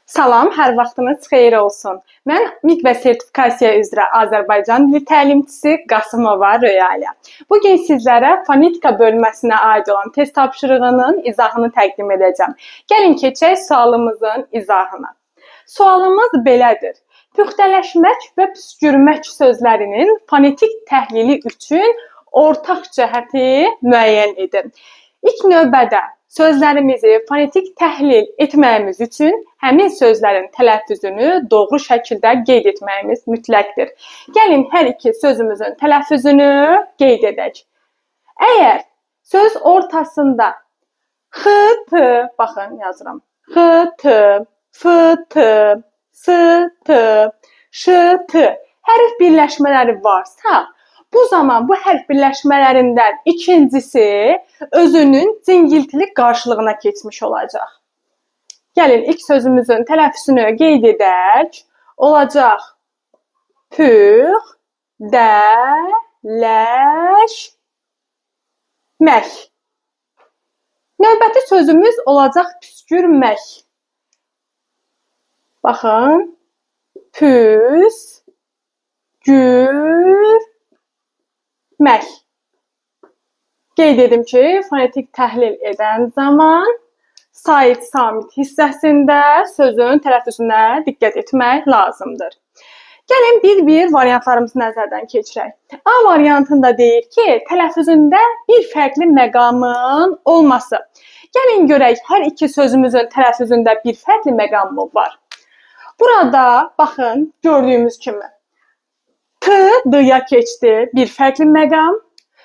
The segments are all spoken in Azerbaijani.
Salam, hər vaxtınız xeyir olsun. Mən MİQ və sertifikasiya üzrə Azərbaycan dili təlimçisi Qasımova Röyalə. Bu gün sizlərə fonetika bölməsinə aid olan test tapşırığının izahını təqdim edəcəm. Gəlin keçək sualımızın izahına. Sualımız belədir. Püxtələşmək və püskürmək sözlərinin fonetik təhlili üçün ortaq cəhəti müəyyən edin. İlk növbədə sözlərimizi fonetik təhlil etməyimiz üçün həmin sözlərin tələffüzünü doğru şəkildə qeyd etməyimiz mütləqdir. Gəlin hər iki sözümüzün tələffüzünü qeyd edək. Əgər söz ortasında x, t, baxın yazıram. x, t, f, t, s, t, ş, t hərf birləşmələri varsa, bu zaman bu hərf birləşmələrindən ikincisi özünün cingiltili qarşılığına keçmiş olacaq. Gəlin ilk sözümüzün tələffüzünü qeyd edək. Olacaq püx, də, ləş, mək. Növbəti sözümüz olacaq püskürmək. Baxın. Püs, gür, mək. Qeyd edim ki, fonetik təhlil edən zaman sait-samit hissəsində sözün tələffüzünə diqqət etmək lazımdır. Gəlin bir-bir variantlarımızı nəzərdən keçirək. A variantında deyir ki, tələffüzündə bir fərqli məqamın olması. Gəlin görək, hər iki sözümüzün tələffüzündə bir fərqli məqam mı var? Burada, baxın, gördüyümüz kimi. T, D-ya keçdi, bir fərqli məqam.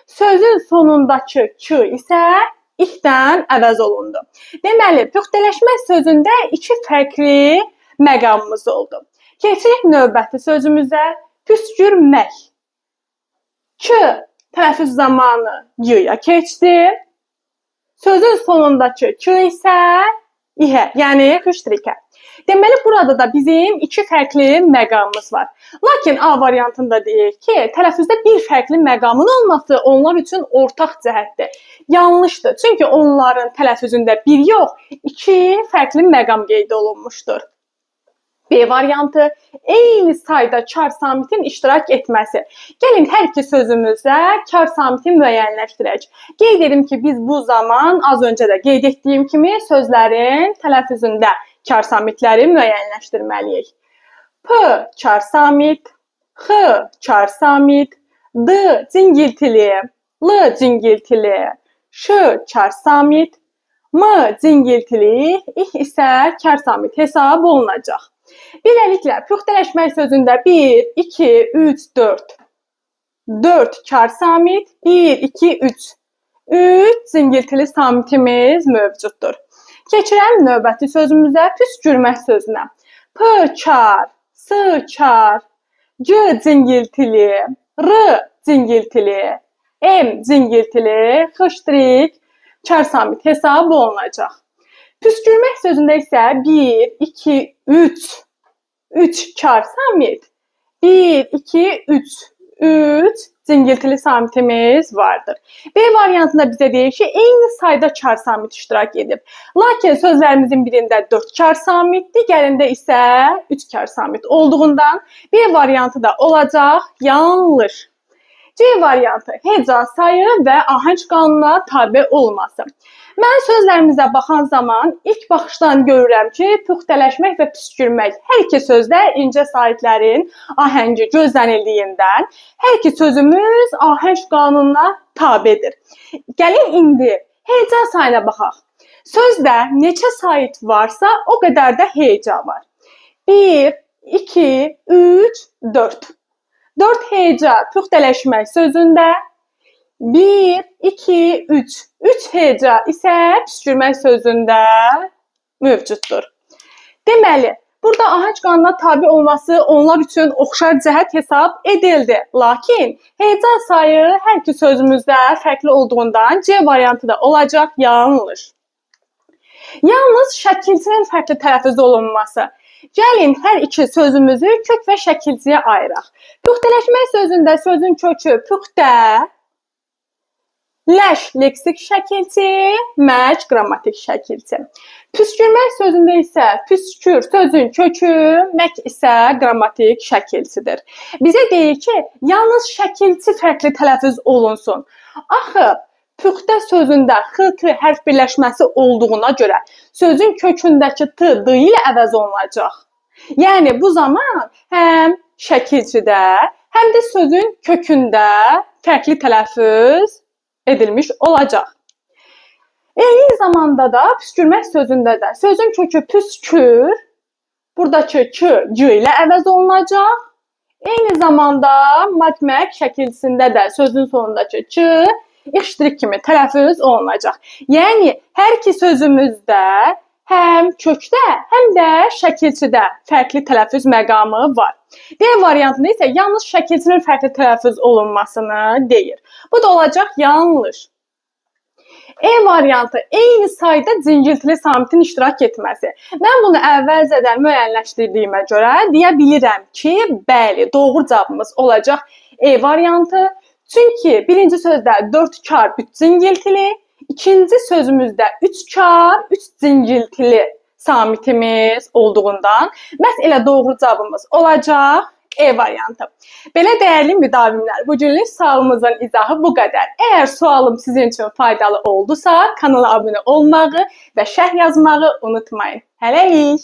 Sözün sonundakı K isə İ-dən əvəz olundu. Deməli, püxtələşmək sözündə iki fərqli məqamımız oldu. Keçirik növbəti sözümüzə, püskürmək. K tələffüz zamanı Y-ya keçdi. Sözün sonundakı K isə İ-hə, yəni xüştrikə. Deməli, burada da bizim iki fərqli məqamımız var. Lakin A variantında deyir ki, tələffüzdə bir fərqli məqamın olması onlar üçün ortaq cəhətdir. Yanlışdır, çünki onların tələffüzündə bir yox, iki fərqli məqam qeyd olunmuşdur. B variantı, eyni sayda kar samitin iştirak etməsi. Gəlin, hər iki sözümüzdə kar samiti müəyyənləşdirək. Qeyd edim ki, biz bu zaman az öncə də qeyd etdiyim kimi sözlərin tələffüzündə kar samitləri müəyyənləşdirməliyik. P kar samit, X kar samit, D cingiltili, L cingiltili, Ş kar samit, M cingiltili, İ isə kar samit hesab olunacaq. Beləliklə, püxtələşmək sözündə 1, 2, 3, 4. 4 kar samit, 1, 2, 3. 3 cingiltili samitimiz mövcuddur. Keçirəm növbəti sözümüzə, püskürmək sözünə. P kar, S kar, G cingiltili, R cingiltili, M cingiltili, xıştrik, kar samit hesab olunacaq. Püskürmək sözündə isə 1, 2, 3. 3 kar samit, 1, 2, 3. 3 cingiltili samitimiz vardır. B variantında bizə deyir ki, eyni sayda kar samit iştirak edib. Lakin sözlərimizin birində 4 kar samit, digərində isə 3 kar samit olduğundan B variantı da olacaq yanlış. C variantı heca sayı və ahəng qanununa tabe olması. Mən sözlərimizə baxan zaman ilk baxışdan görürəm ki, püxtələşmək və püskürmək hər iki sözdə incə saitlərin ahəngi gözlənildiyindən hər iki sözümüz ahəng qanununa tabedir. Gəlin indi heca sayına baxaq. Sözdə neçə sait varsa o qədər də heca var. 1, 2, 3, 4. 4 heca püxtələşmək sözündə 1, 2, 3. 3 heca isə püskürmək sözündə mövcuddur. Deməli, burada ahəng qanununa tabe olması onlar üçün oxşar cəhət hesab edildi. Lakin heca sayı hər iki sözümüzdə fərqli olduğundan C variantı da olacaq yanlış. Yalnız şəkilçinin fərqli tələffüz olunması. Gəlin, hər iki sözümüzü kök və şəkilciyə ayıraq. Püxtələşmək sözündə sözün kökü püxtə, Ləş leksik şəkilçi, məc qrammatik şəkilçi. Püskürmək sözündə isə püskür sözün kökü, mək isə qrammatik şəkilçidir. Bizə deyir ki, yalnız şəkilçi fərqli tələffüz olunsun. Axı püxtə sözündə x-k hərf birləşməsi olduğuna görə sözün kökündəki t d ilə əvəz olunacaq. Yəni bu zaman həm şəkilçidə, həm də sözün kökündə fərqli tələffüz edilmiş olacaq. Eyni zamanda da püskürmək sözündə də sözün kökü püskür, buradakı k, c ilə əvəz olunacaq. Eyni zamanda maq-maq şəkilçisində də sözün sonundakı k, x kimi tələffüz olunacaq. Yəni hər iki sözümüzdə həm kökdə, həm də şəkilçidə fərqli tələffüz məqamı var. D variantında isə yalnız şəkilçinin fərqli tələffüz olunmasını deyir. Bu da olacaq yanlış. E variantı eyni sayda cingiltili samitin iştirak etməsi. Mən bunu əvvəlcədən müəyyənləşdirdiyimə görə deyə bilirəm ki, bəli, doğru cavabımız olacaq E variantı. Çünki birinci sözdə 4 kar 3 cingiltili, ikinci sözümüzdə 3 kar 3 cingiltili samitimiz olduğundan məhz elə doğru cavabımız olacaq E variantı. Belə dəyərli müdavimlər, bugünlük sualımızın izahı bu qədər. Əgər sualım sizin üçün faydalı oldusa, kanala abunə olmağı və şərh yazmağı unutmayın. Hələlik!